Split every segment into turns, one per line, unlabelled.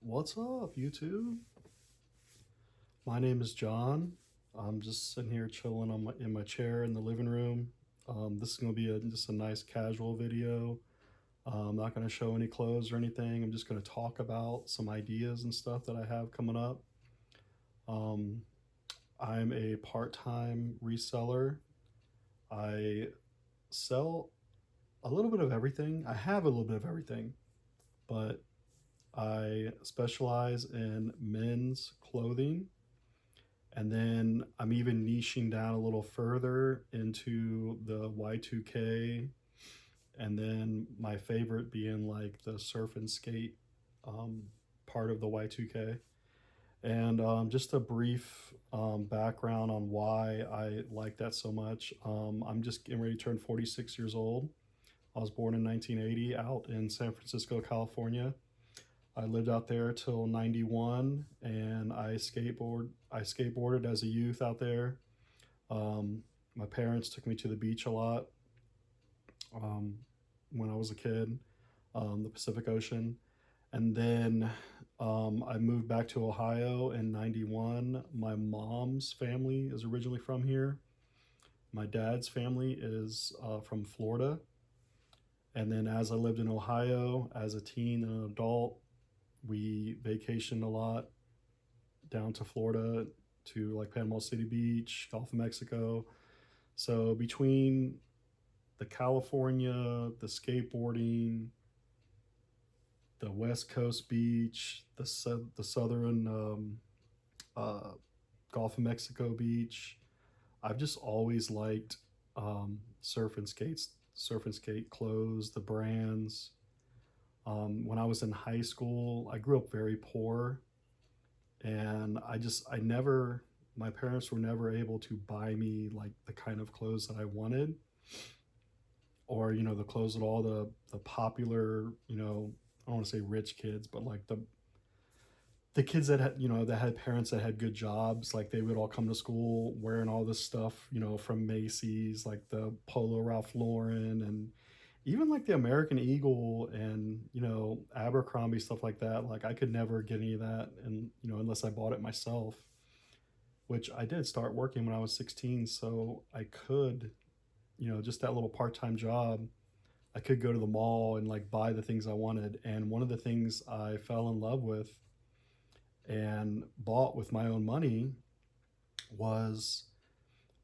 What's up, YouTube? My name is John. I'm just sitting here chilling in my chair in the living room. This is going to be just a nice casual video. I'm not going to show any clothes or anything. I'm just going to talk about some ideas and stuff that I have coming up. Um, I'm a part-time reseller. I sell a little bit of everything. I have a little bit of everything, but I specialize in men's clothing. And then I'm even niching down a little further into the Y2K, and then my favorite being like the surf and skate um, part of the Y2K. And just a brief background on why I like that so much. I'm just getting ready to turn 46 years old. I was born in 1980 out in San Francisco, California. I lived out there till 91, and I skateboarded as a youth out there. My parents took me to the beach a lot um, when I was a kid, the Pacific Ocean. And then I moved back to Ohio in 91. My mom's family is originally from here. My dad's family is from Florida. And then as I lived in Ohio as a teen and an adult, we vacationed a lot down to Florida, to like Panama City Beach, Gulf of Mexico. So between the California, the skateboarding, the West Coast beach, the southern uh, Gulf of Mexico beach, I've just always liked surf and skate clothes, the brands. When I was in high school, I grew up very poor, and I never, my parents were never able to buy me like the kind of clothes that I wanted, or the clothes that all the popular, I don't want to say rich kids, but like the kids that had, that had parents that had good jobs, like they would all come to school wearing all this stuff, from Macy's, like the Polo Ralph Lauren, and even like the American Eagle, and Abercrombie, stuff like that. Like I could never get any of that, and unless I bought it myself, which I did start working when I was 16, so I could, just that little part-time job, I could go to the mall and like buy the things I wanted. And one of the things I fell in love with and bought with my own money was,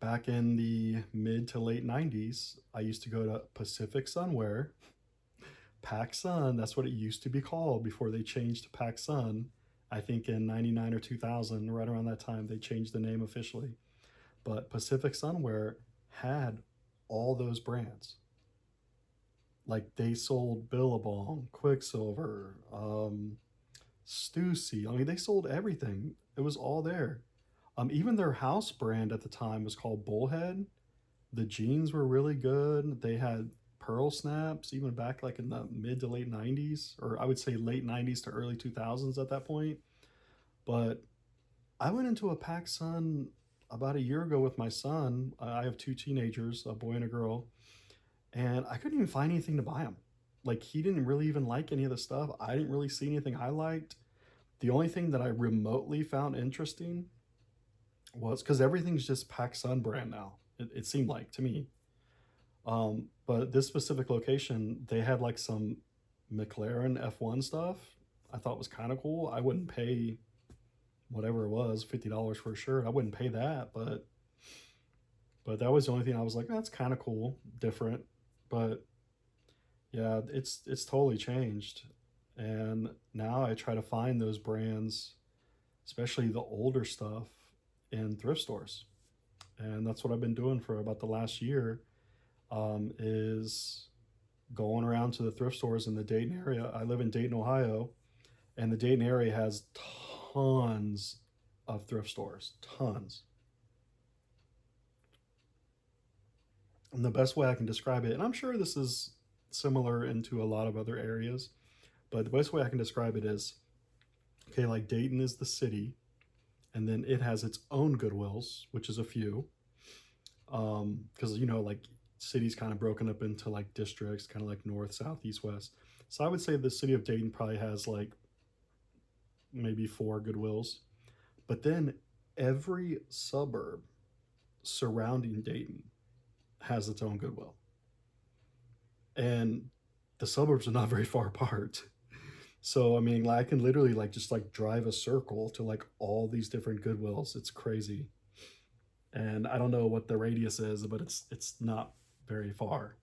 back in the mid to late 90s, I used to go to Pacific Sunwear, Pac Sun, that's what it used to be called before they changed to Pac Sun. I think in 99 or 2000, right around that time, they changed the name officially. But Pacific Sunwear had all those brands. Like they sold Billabong, Quicksilver, Stussy. I mean, they sold everything. It was all there. Even their house brand at the time was called Bullhead. The jeans were really good. They had pearl snaps even back like in the mid to late 90s, or I would say late 90s to early 2000s at that point. But I went into a PacSun about a year ago with my son. I have two teenagers, a boy and a girl, and I couldn't even find anything to buy him. Like he didn't really even like any of the stuff. I didn't really see anything I liked. The only thing that I remotely found interesting was, because everything's just PacSun brand now. It seemed like to me. But this specific location, they had like some McLaren F1 stuff. I thought was kind of cool. I wouldn't pay whatever it was, $50 for a shirt. I wouldn't pay that, but that was the only thing I was like, that's kind of cool, different. But yeah, it's totally changed. And now I try to find those brands, especially the older stuff, in thrift stores. And that's what I've been doing for about the last year, is going around to the thrift stores in the Dayton area. I live in Dayton, Ohio, and the Dayton area has tons of thrift stores, tons. And the best way I can describe it, and I'm sure this is similar into a lot of other areas, but the best way I can describe it is, okay, like Dayton is the city, and then it has its own Goodwills, which is a few, because like city's kind of broken up into like districts, kind of like north, south, east, west. So I would say the city of Dayton probably has like maybe 4 Goodwills. But then every suburb surrounding Dayton has its own Goodwill. And the suburbs are not very far apart. So I mean, like, I can literally like just like drive a circle to like all these different Goodwills. It's crazy. And I don't know what the radius is, but it's not very far.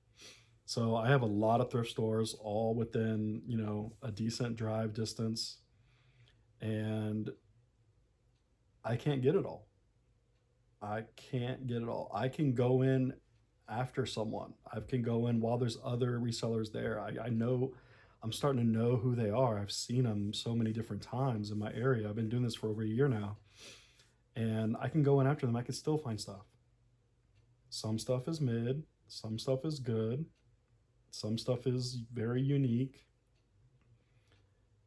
So I have a lot of thrift stores all within, a decent drive distance, and I can't get it all. I can't get it all. I can go in after someone. I can go in while there's other resellers there. I know, I'm starting to know who they are. I've seen them so many different times in my area. I've been doing this for over a year now. And I can go in after them. I can still find stuff. Some stuff is mid, some stuff is good, some stuff is very unique.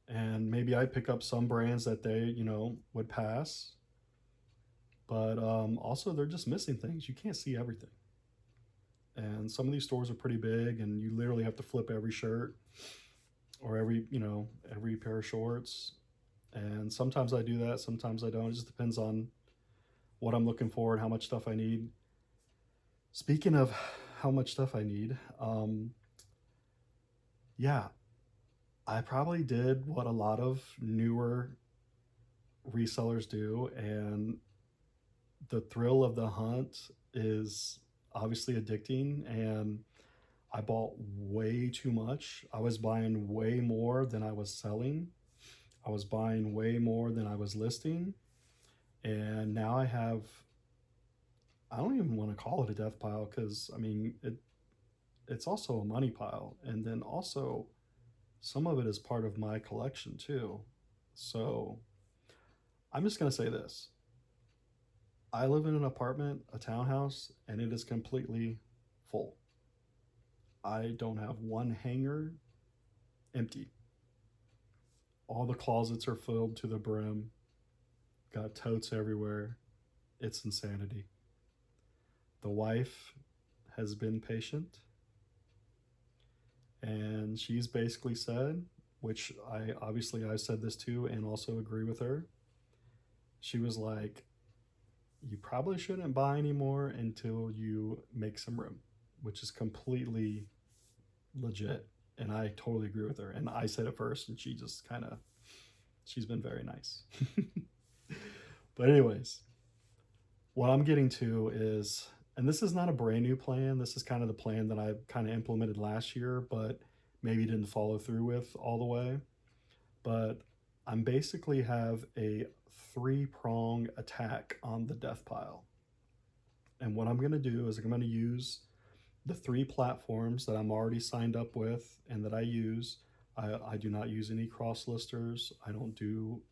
And maybe I pick up some brands that they, would pass. But also, they're just missing things. You can't see everything. And some of these stores are pretty big, and you literally have to flip every shirt or every pair of shorts. And sometimes I do that, sometimes I don't. It just depends on what I'm looking for and how much stuff I need. Speaking of how much stuff I need, yeah, I probably did what a lot of newer resellers do, and the thrill of the hunt is obviously addicting. And I bought way too much. I was buying way more than I was selling. I was buying way more than I was listing. And now I don't even want to call it a death pile, because I mean, it's also a money pile. And then also, some of it is part of my collection too. So I'm just going to say this. I live in an apartment, a townhouse, and it is completely full. I don't have one hanger empty. All the closets are filled to the brim. Got totes everywhere. It's insanity. The wife has been patient, and she's basically said, which I said this too and also agree with her. She was like, you probably shouldn't buy anymore until you make some room, which is completely legit. And I totally agree with her. And I said it first, and she just she's been very nice. But anyways, what I'm getting to is, and this is not a brand new plan. This is kind of the plan that I kind of implemented last year, but maybe didn't follow through with all the way. But I'm basically have a 3-prong attack on the Deathpile. And what I'm going to do is I'm going to use the 3 platforms that I'm already signed up with and that I use. I do not use any cross listers. I don't do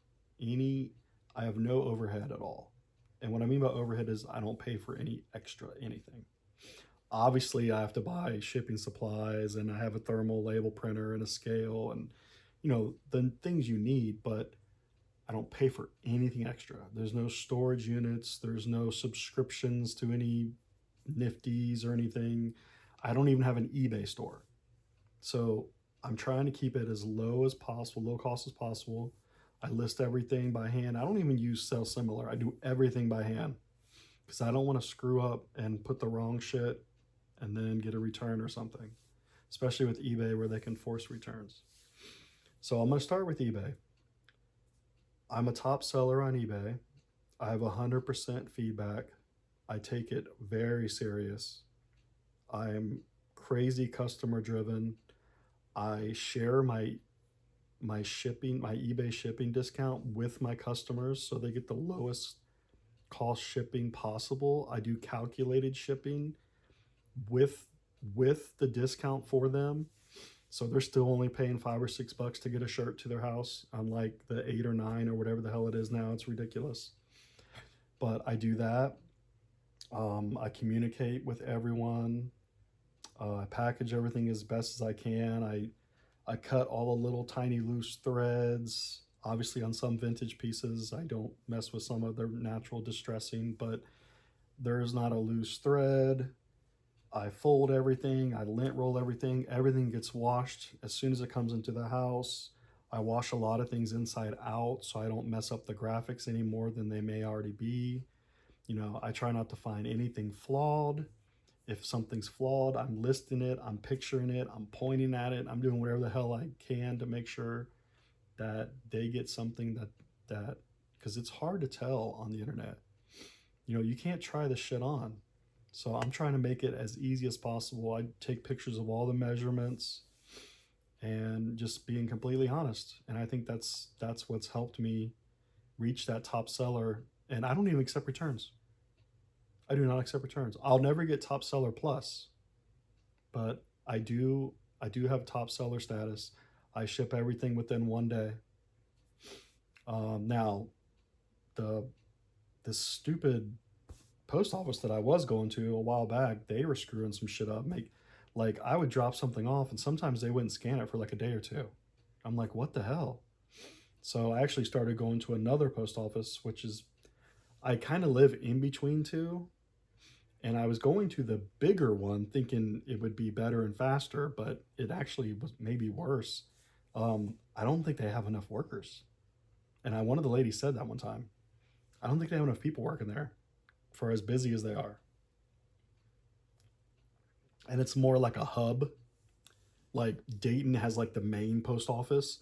I have no overhead at all. And what I mean by overhead is I don't pay for any extra anything. Obviously, I have to buy shipping supplies, and I have a thermal label printer and a scale and, the things you need, but I don't pay for anything extra. There's no storage units. There's no subscriptions to any Nifties or anything. I don't even have an eBay store. So I'm trying to keep it as low as possible, low cost as possible. I list everything by hand. I don't even use Sell Similar. I do everything by hand because I don't want to screw up and put the wrong shit and then get a return or something, especially with eBay where they can force returns. So I'm going to start with eBay. I'm a top seller on eBay. I have 100% feedback. I take it very serious. I'm crazy customer driven. I share my shipping, my eBay shipping discount with my customers so they get the lowest cost shipping possible. I do calculated shipping with the discount for them. So they're still only paying $5 or $6 to get a shirt to their house, unlike the 8 or 9 or whatever the hell it is now. It's ridiculous. But I do that. I communicate with everyone. I package everything as best as I can. I cut all the little tiny loose threads. Obviously, on some vintage pieces, I don't mess with some of their natural distressing, but there's not a loose thread. I fold everything. I lint roll everything. Everything gets washed as soon as it comes into the house. I wash a lot of things inside out so I don't mess up the graphics any more than they may already be. You know, I try not to find anything flawed. If something's flawed, I'm listing it, I'm picturing it, I'm pointing at it, I'm doing whatever the hell I can to make sure that they get something that because it's hard to tell on the internet. You know, you can't try this shit on. So I'm trying to make it as easy as possible. I take pictures of all the measurements and just being completely honest. And I think that's what's helped me reach that top seller. And I don't even accept returns. I do not accept returns. I'll never get top seller plus, but I do have top seller status. I ship everything within 1 day. Now the this stupid post office that I was going to a while back, they were screwing some shit up. Like I would drop something off and sometimes they wouldn't scan it for like a day or two. I'm like, what the hell? So I actually started going to another post office, which is I kind of live in between two. And I was going to the bigger one thinking it would be better and faster, but it actually was maybe worse. I don't think they have enough workers. And one of the ladies said that one time. I don't think they have enough people working there for as busy as they are. And it's more like a hub. Like Dayton has like the main post office,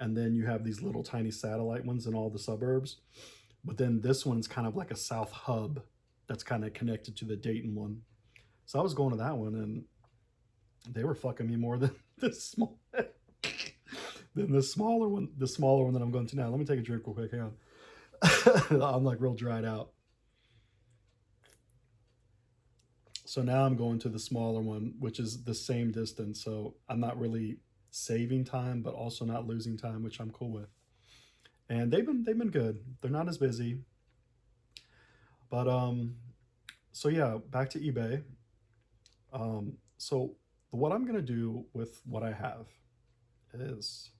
and then you have these little tiny satellite ones in all the suburbs. But then this one's kind of like a south hub that's kind of connected to the Dayton one. So I was going to that one, and they were fucking me more than this small than the smaller one. The smaller one that I'm going to now. Let me take a drink real quick. Hang on. I'm like real dried out. So now I'm going to the smaller one, which is the same distance. So I'm not really saving time, but also not losing time, which I'm cool with. And they've been good. They're not as busy. But so yeah, back to eBay. So what I'm gonna do with what I have is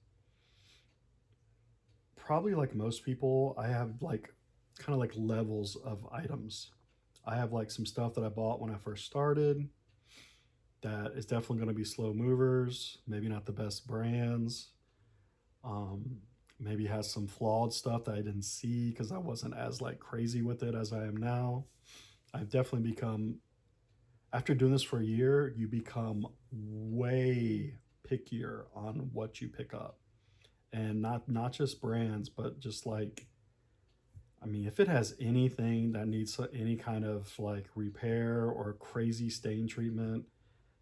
probably like most people, I have like kind of like levels of items. I have like some stuff that I bought when I first started that is definitely going to be slow movers, maybe not the best brands. Maybe has some flawed stuff that I didn't see because I wasn't as like crazy with it as I am now. I've definitely become, after doing this for a year, you become way pickier on what you pick up. And not just brands, but just like, I mean, if it has anything that needs any kind of like repair or crazy stain treatment,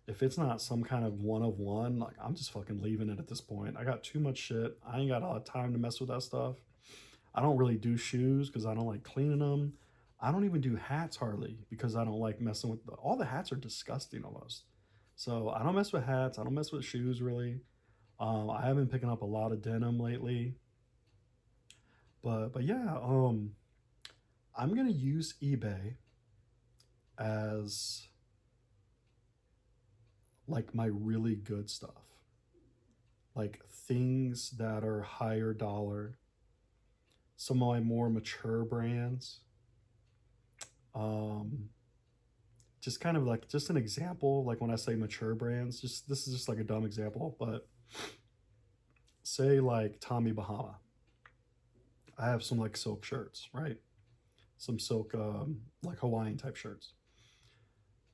if it's not some kind of one of one, like I'm just fucking leaving it at this point. I got too much shit. I ain't got a lot of time to mess with that stuff. I don't really do shoes because I don't like cleaning them. I don't even do hats hardly because I don't like messing with all the hats are disgusting almost. So I don't mess with hats. I don't mess with shoes really. I have been picking up a lot of denim lately, but yeah, I'm gonna use eBay as like my really good stuff, like things that are higher dollar, some of my more mature brands. Um, just kind of like just an example, like when I say mature brands, just this is just like a dumb example, but say like Tommy Bahama. I have some like silk shirts, right? Some silk like Hawaiian type shirts.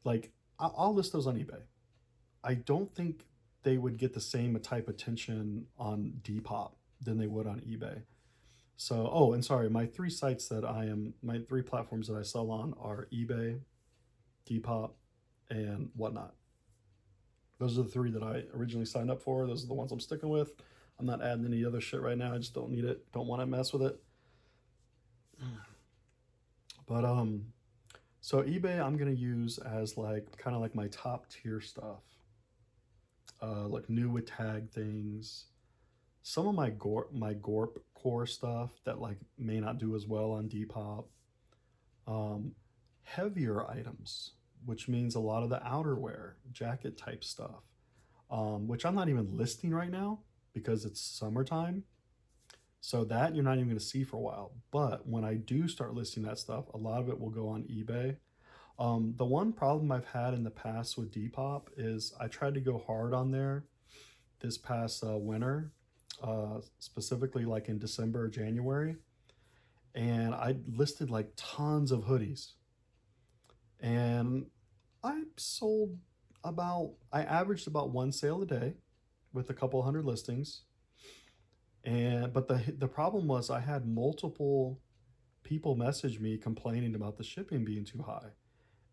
Like I'll list those on eBay. I don't think they would get the same type of attention on Depop than they would on eBay. So, oh, and sorry, my three platforms that I sell on are eBay, Depop, and whatnot. Those are the three that I originally signed up for. Those are the ones I'm sticking with. I'm not adding any other shit right now. I just don't need it. Don't want to mess with it. But so eBay I'm gonna use as like kind of like my top tier stuff. Like new with tag things. Some of my Gorp core stuff that like may not do as well on Depop. Heavier items, which means a lot of the outerwear, jacket type stuff, which I'm not even listing right now because it's summertime. So that you're not even going to see for a while. But when I do start listing that stuff, a lot of it will go on eBay. The one problem I've had in the past with Depop is I tried to go hard on there this past winter. specifically like in December or January. And I listed like tons of hoodies. And I sold I averaged about one sale a day with a couple hundred listings. And but the problem was I had multiple people message me complaining about the shipping being too high.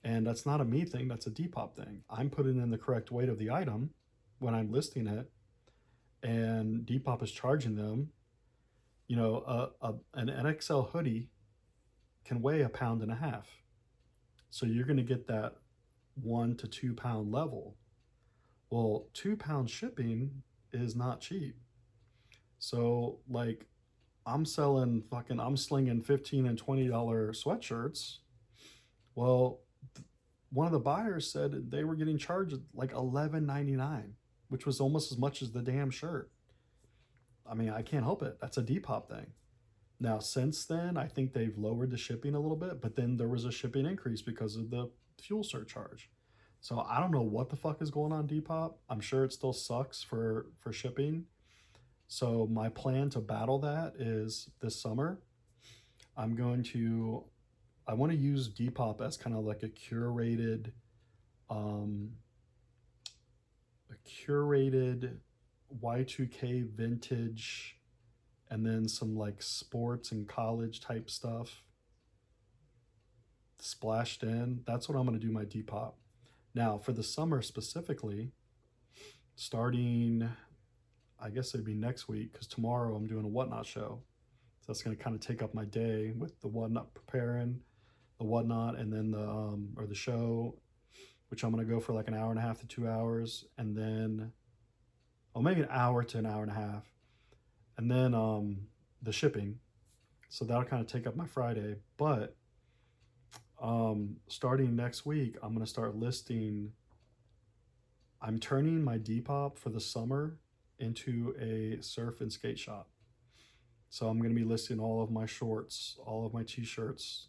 And that's not a me thing, that's a Depop thing. I'm putting in the correct weight of the item when I'm listing it, and Depop is charging them. An NXL hoodie can weigh a pound and a half. So you're going to get that 1 to 2 pound level. Well, 2 pound shipping is not cheap. So, like, I'm slinging $15 and $20 sweatshirts. Well, one of the buyers said they were getting charged like $11.99, which was almost as much as the damn shirt. I mean, I can't help it. That's a Depop thing. Now, since then, I think they've lowered the shipping a little bit, but then there was a shipping increase because of the fuel surcharge. So I don't know what the fuck is going on Depop. I'm sure it still sucks for shipping. So my plan to battle that is this summer, I want to use Depop as kind of like um, a curated Y2K vintage, and then some like sports and college type stuff splashed in. That's what I'm going to do my Depop. Now, for the summer specifically, starting, I guess it'd be next week, because tomorrow I'm doing a Whatnot show. So that's going to kind of take up my day with the Whatnot preparing, the Whatnot, and then the show, which I'm going to go for like an hour and a half to 2 hours, and then, maybe an hour to an hour and a half, and then the shipping. So that'll kind of take up my Friday. But starting next week, I'm going to start listing. I'm turning my Depop for the summer into a surf and skate shop. So I'm going to be listing all of my shorts, all of my t-shirts,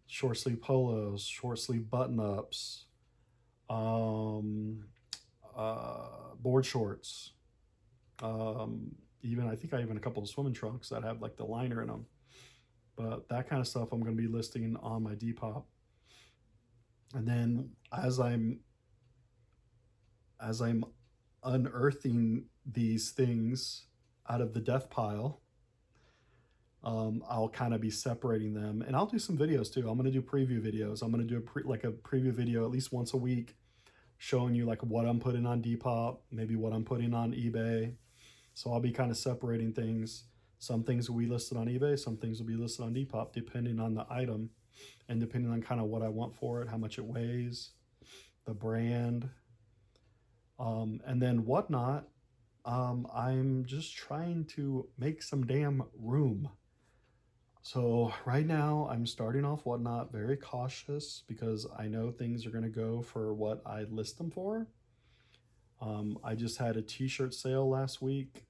short sleeve polos, short sleeve button ups, board shorts. I think I even a couple of swimming trunks that have like the liner in them. But that kind of stuff I'm going to be listing on my Depop. And then as I'm unearthing these things out of the death pile, I'll kind of be separating them, and I'll do some videos too. I'm going to do preview videos. I'm going to do a preview video at least once a week, showing you like what I'm putting on Depop, maybe what I'm putting on eBay. So I'll be kind of separating things. Some things will be listed on eBay, some things will be listed on Depop, depending on the item and depending on kind of what I want for it, how much it weighs, the brand. And then Whatnot, I'm just trying to make some damn room. So right now I'm starting off Whatnot very cautious because I know things are going to go for what I list them for. I just had a t-shirt sale last week,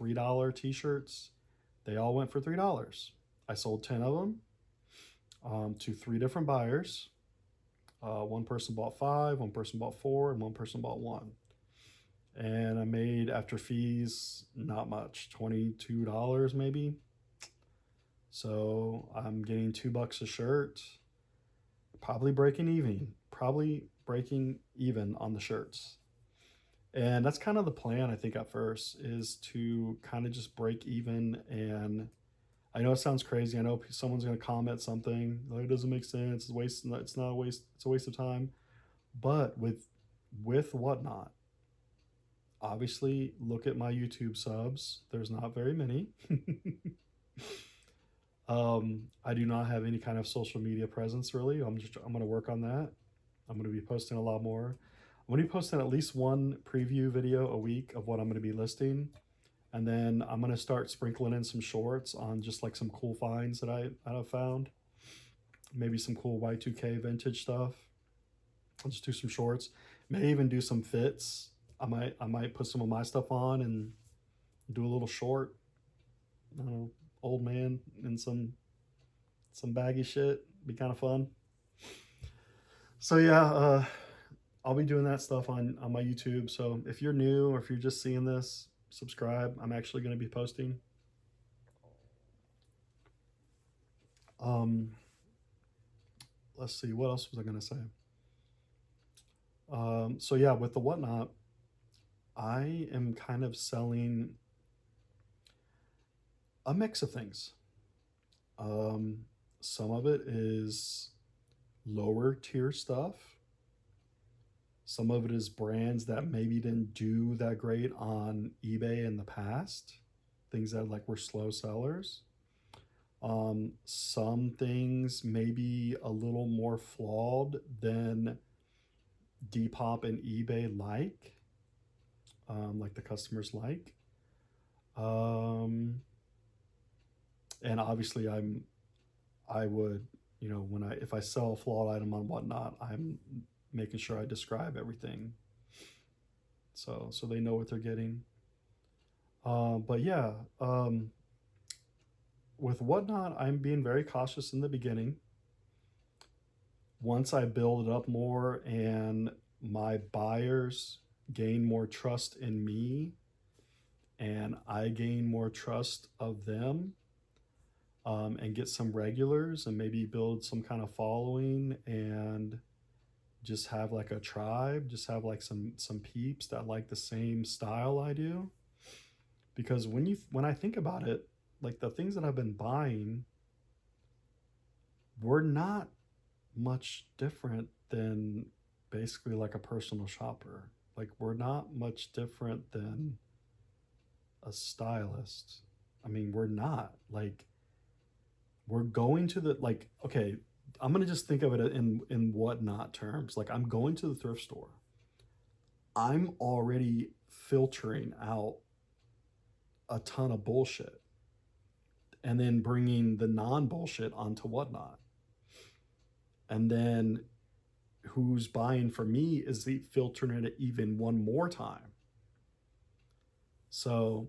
$3 t-shirts. They all went for $3. I sold 10 of them to 3 different buyers. One person bought 5, one person bought 4, and one person bought 1. And I made, after fees, not much, $22 maybe. So I'm getting $2 a shirt, probably breaking even on the shirts. And that's kind of the plan, I think, at first, is to kind of just break even. And I know it sounds crazy. I know someone's going to comment something like, it doesn't make sense. It's not a waste. It's a waste of time. But with Whatnot, obviously, look at my YouTube subs. There's not very many. I do not have any kind of social media presence, really. I'm going to work on that. I'm going to be posting a lot more. I'm going to be posting at least one preview video a week of what I'm going to be listing. And then I'm going to start sprinkling in some shorts on just like some cool finds that I've found. Maybe some cool Y2K vintage stuff. I'll just do some shorts. May even do some fits. I might put some of my stuff on and do a little short. I don't know, old man in some baggy shit. Be kind of fun. So yeah, I'll be doing that stuff on my YouTube. So if you're new or if you're just seeing this, subscribe. I'm actually going to be posting. Let's see, what else was I going to say? So yeah, with the Whatnot, I am kind of selling a mix of things. Some of it is lower tier stuff. Some of it is brands that maybe didn't do that great on eBay in the past, things that like were slow sellers. Some things maybe a little more flawed than Depop and eBay like the customers like. And obviously I would, if I sell a flawed item on Whatnot, I'm making sure I describe everything so they know what they're getting. But yeah, with Whatnot, I'm being very cautious in the beginning. Once I build it up more and my buyers gain more trust in me and I gain more trust of them, and get some regulars and maybe build some kind of following and just have like a tribe, just have like some peeps that like the same style I do. Because when I think about it, like the things that I've been buying were not much different than basically like a personal shopper. Like we're not much different than a stylist. I mean, we're not. Like we're going to the like okay, I'm gonna just think of it in Whatnot terms. Like I'm going to the thrift store. I'm already filtering out a ton of bullshit and then bringing the non-bullshit onto Whatnot. And then who's buying from me is the filtering it even one more time. So,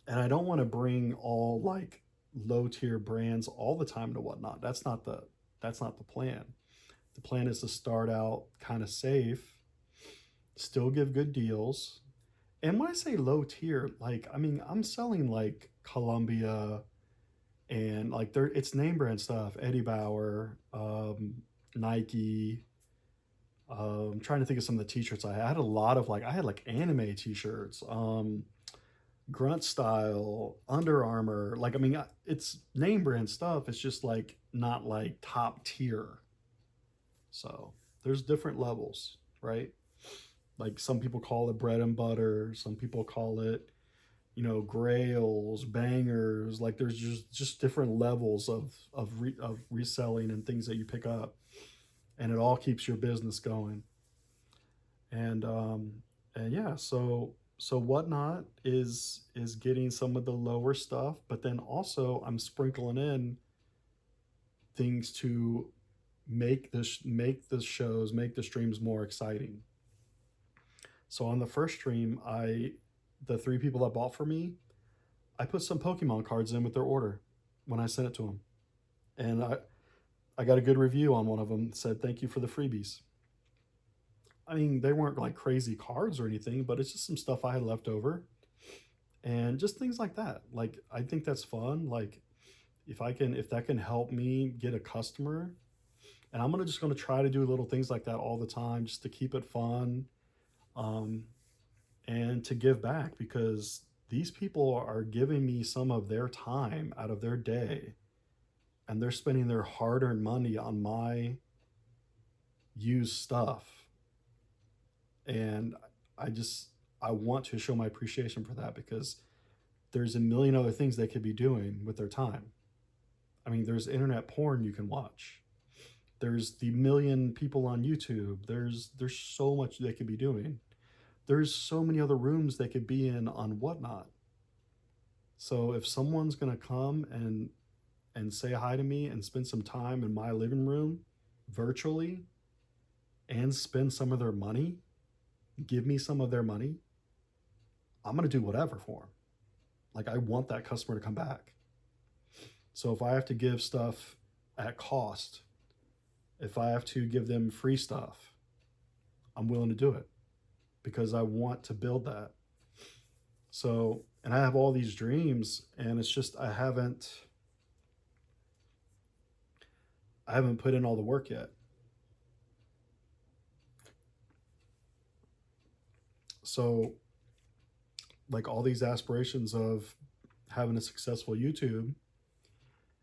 and I don't want to bring all like low tier brands all the time to Whatnot. That's not the plan. The plan is to start out kind of safe, still give good deals. And when I say low tier, like I mean I'm selling like Columbia and like it's name brand stuff, Eddie Bauer, Nike. I'm trying to think of some of the t-shirts I had a lot of like I had like anime t-shirts, grunt style, Under Armour. Like I mean it's name brand stuff. It's just like not like top tier. So there's different levels, right? Like some people call it bread and butter, some people call it, grails, bangers. Like there's just different levels of reselling and things that you pick up, and it all keeps your business going. And yeah, so Whatnot is getting some of the lower stuff, but then also I'm sprinkling in things to make the shows, make the streams more exciting. So on the first stream, the 3 people that bought for me, I put some Pokemon cards in with their order when I sent it to them. And I got a good review on one of them. It said, "Thank you for the freebies." I mean, they weren't like crazy cards or anything, but it's just some stuff I had left over. And just things like that. Like I think that's fun. Like if that can help me get a customer, and I'm just gonna try to do little things like that all the time just to keep it fun. And to give back, because these people are giving me some of their time out of their day and they're spending their hard-earned money on my used stuff. And I want to show my appreciation for that, because there's a million other things they could be doing with their time. I mean, there's internet porn you can watch. There's the million people on YouTube. There's so much they could be doing. There's so many other rooms they could be in on Whatnot. So if someone's gonna come and say hi to me and spend some time in my living room virtually and spend some of their money, give me some of their money, I'm gonna do whatever for them. Like I want that customer to come back. So if I have to give stuff at cost, if I have to give them free stuff, I'm willing to do it because I want to build that. So, and I have all these dreams, and it's just I haven't put in all the work yet. So, like all these aspirations of having a successful YouTube,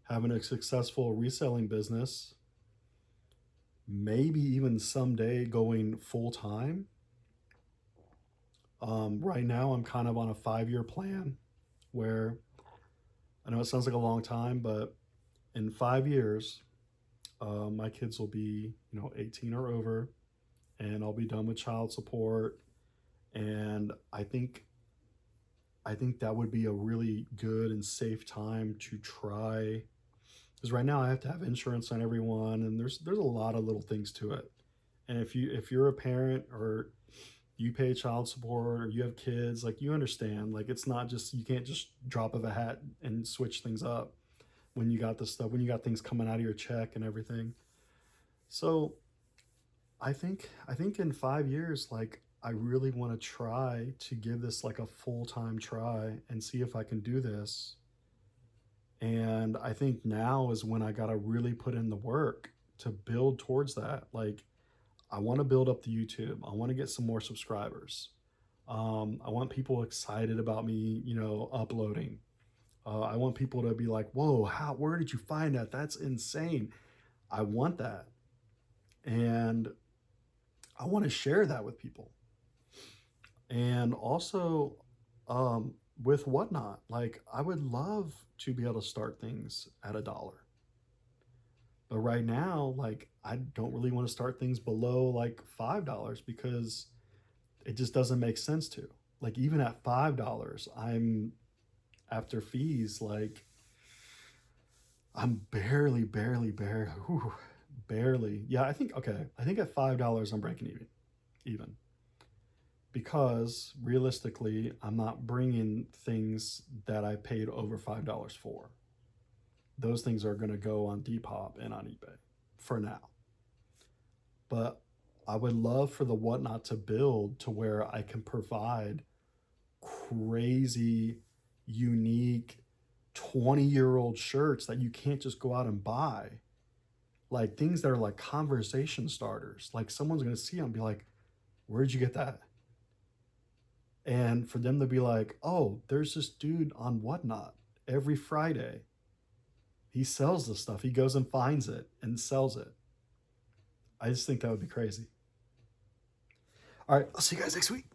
having a successful reselling business, maybe even someday going full time. Right now, I'm kind of on a 5 year plan where I know it sounds like a long time, but in 5 years, my kids will be 18 or over, and I'll be done with child support. And I think that would be a really good and safe time to try, because right now I have to have insurance on everyone, and there's a lot of little things to it. And if you're a parent, or you pay child support, or you have kids, like, you understand, like, it's not just, you can't just drop of a hat and switch things up when you got this stuff, when you got things coming out of your check and everything. So I think in 5 years, like, I really want to try to give this like a full-time try and see if I can do this. And I think now is when I got to really put in the work to build towards that. Like, I want to build up the YouTube. I want to get some more subscribers. I want people excited about me, uploading. I want people to be like, "Whoa, where did you find that? That's insane." I want that. And I want to share that with people. And also, with Whatnot, like, I would love to be able to start things at $1. But right now, like, I don't really want to start things below like $5 because it just doesn't make sense to. Like, even at $5, I'm, after fees, like, I'm barely. Yeah, I think at $5 I'm breaking even. Because realistically, I'm not bringing things that I paid over $5 for. Those things are going to go on Depop and on eBay for now. But I would love for the Whatnot to build to where I can provide crazy, unique 20-year-old shirts that you can't just go out and buy. Like, things that are like conversation starters. Like, someone's going to see them and be like, "Where'd you get that?" And for them to be like, "Oh, there's this dude on Whatnot every Friday. He sells this stuff. He goes and finds it and sells it." I just think that would be crazy. All right, I'll see you guys next week.